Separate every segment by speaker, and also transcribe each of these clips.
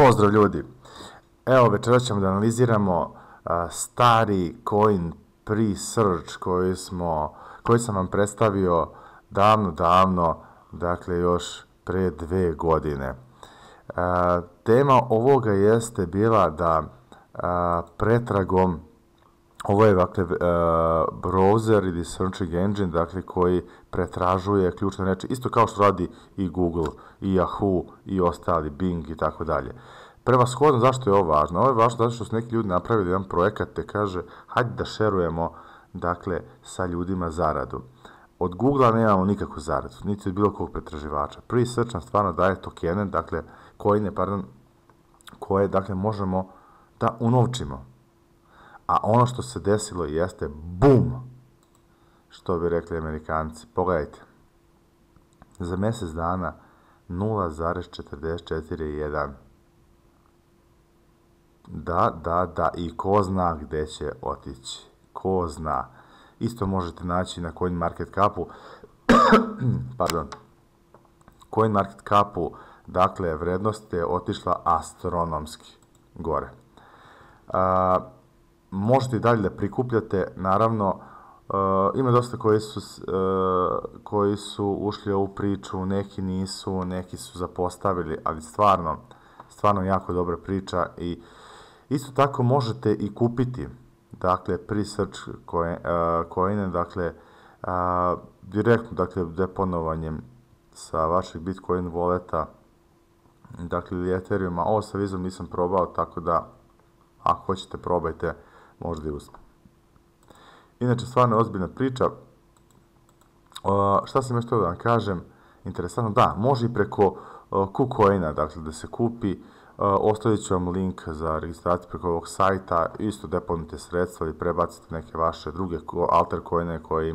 Speaker 1: Pozdrav ljudi! Evo večeras ćemo da analiziramo stari coin pre-search koji sam vam predstavio davno, dakle još pre 2 godine. Tema ovoga jeste bila da pretragom, ovo je dakle browser ili searching engine, dakle koji pretražuje ključne reči, isto kao što radi i Google, i Yahoo, i ostali, Bing i tako dalje. Prevashodno, zašto je ovo važno? Ovo je važno zato što su neki ljudi napravili jedan projekat te kaže, hajde da šerujemo, dakle, sa ljudima zaradu. Od Googlea nemamo nikakvu zaradu, niti od bilo kog pretraživača. Pre-search nam stvarno daje tokene, dakle, koje, dakle, možemo da unovčimo. A ono što se desilo jeste BOOM, što bi rekli Amerikanci. Pogledajte, za mjesec dana 0,44,1. Da, i ko zna gde će otići, ko zna. Isto možete naći na CoinMarketCapu, CoinMarketCapu, dakle, vrednost je otišla astronomski gore. Možete i dalje da prikupljate, naravno, ima dosta koji su ušli u ovu priču, neki nisu, neki su zapostavili, ali stvarno jako dobra priča i isto tako možete i kupiti, dakle, pre-search coine, dakle, direktno, dakle, deponovanjem sa vašeg Bitcoin walleta, dakle, ili Ethereuma. Ovo sa Vizom nisam probao, tako da, ako hoćete, probajte, možda i uspe. Inače, stvarno je ozbiljna priča. Šta sam još to da vam kažem? Interesantno, da, može i preko KuCoina, dakle, da se kupi. Ostavit ću vam link za registraciju preko ovog sajta, isto deponujte sredstva i prebacite neke vaše druge altcoine koje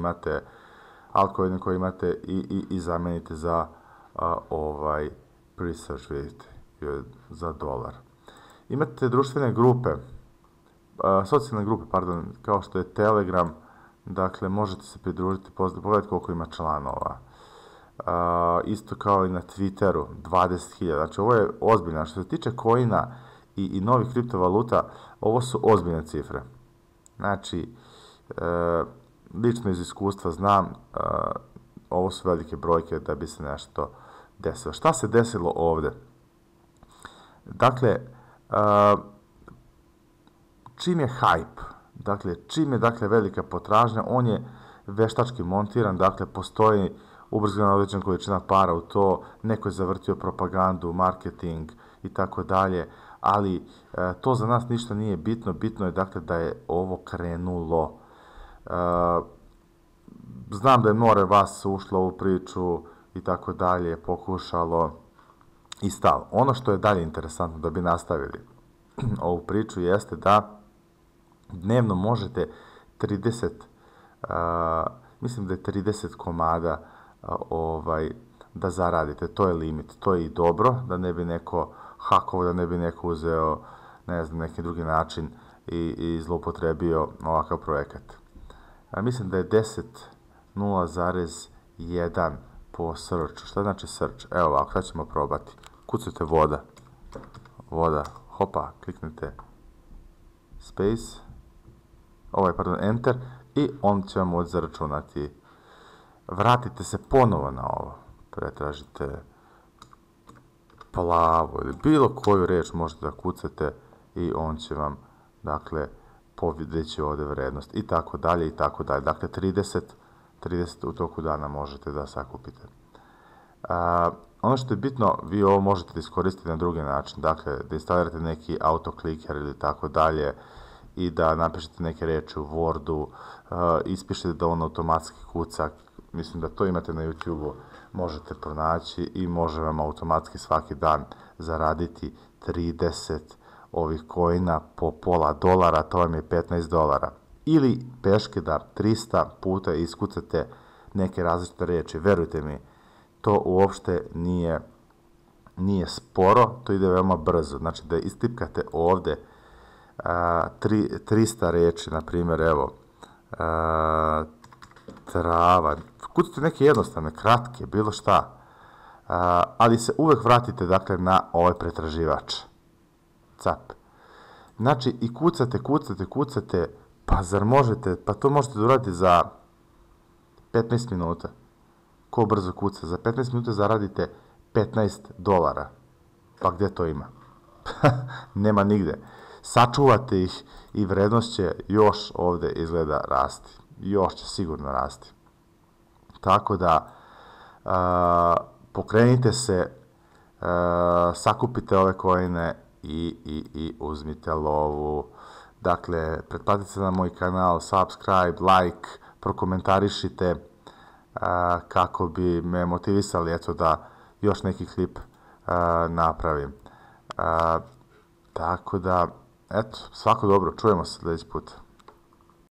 Speaker 1: imate i zamenite za ovaj pre-search, vidite, za $1. Imate društvene grupe, socijalne grupe, pardon, kao što je Telegram, dakle, možete se pridružiti, pogledajte koliko ima članova. Isto kao i na Twitteru, 20.000, znači ovo je ozbiljno. Što se tiče coina i novih kriptovaluta, ovo su ozbiljne cifre. Znači, lično iz iskustva znam, ovo su velike brojke da bi se nešto desilo. Šta se desilo ovde? Dakle, čim je hype, dakle, čim je, dakle, velika potražnja, on je veštački montiran, dakle, postoji ubrzana određena količina para u to, neko je zavrtio propagandu, marketing i tako dalje, ali to za nas ništa nije bitno, bitno je, dakle, da je ovo krenulo. Znam da je more vas ušlo u ovu priču i tako dalje, pokušalo i stalo. Ono što je dalje interesantno da bi nastavili ovu priču jeste da dnevno možete 30, mislim da je 30 komada da zaradite, to je limit, to je i dobro, da ne bi neko hakovao, da ne bi neko uzeo, ne znam, neki drugi način i zloupotrebio ovakav projekat. Mislim da je 0,1 po search. Šta znači search? Evo ovako, sad ćemo probati. Kucate voda, hopa, kliknete space, enter, i on će vam moći zaračunati. Vratite se ponovo na ovo, pretražite plavo ili bilo koju reč možete da kucate i on će vam, dakle, vidjeći ovdje vrednost i tako dalje i tako dalje. Dakle, 30 u toku dana možete da sakupite. Ono što je bitno, vi ovo možete da iskoristiti na drugi način, dakle, da instalirate neki autokliker ili tako dalje i da napišete neke reči u Wordu, ispišete da on automatski kuca. Mislim da to imate na YouTube-u, možete pronaći i može vam automatski svaki dan zaraditi 30 ovih coina po $0,5, to vam je $15. Ili peške da 300 puta iskucate neke različite reči. Verujte mi, to uopšte nije sporo, to ide veoma brzo. Znači da istipkate ovde 300 reči, na primjer, evo, trava, kucate neke jednostavne, kratke, bilo šta, ali se uvek vratite, dakle, na ovaj pretraživač. cap. Znači, i kucate, pa zar možete, pa to možete da uradite za 15 minuta. Ko brzo kuca, za 15 minuta zaradite $15. Pa gdje to ima? Nema nigde. Sačuvate ih i vrednost će još ovde izgleda rasti. Još će sigurno rasti. Tako da, pokrenite se, sakupite ove coine i uzmite lovu. Dakle, pretplatite se na moj kanal, subscribe, like, prokomentarišite kako bi me motivisali eto da još neki klip napravim. Tako da, eto, svako dobro, čujemo se sljedeći put.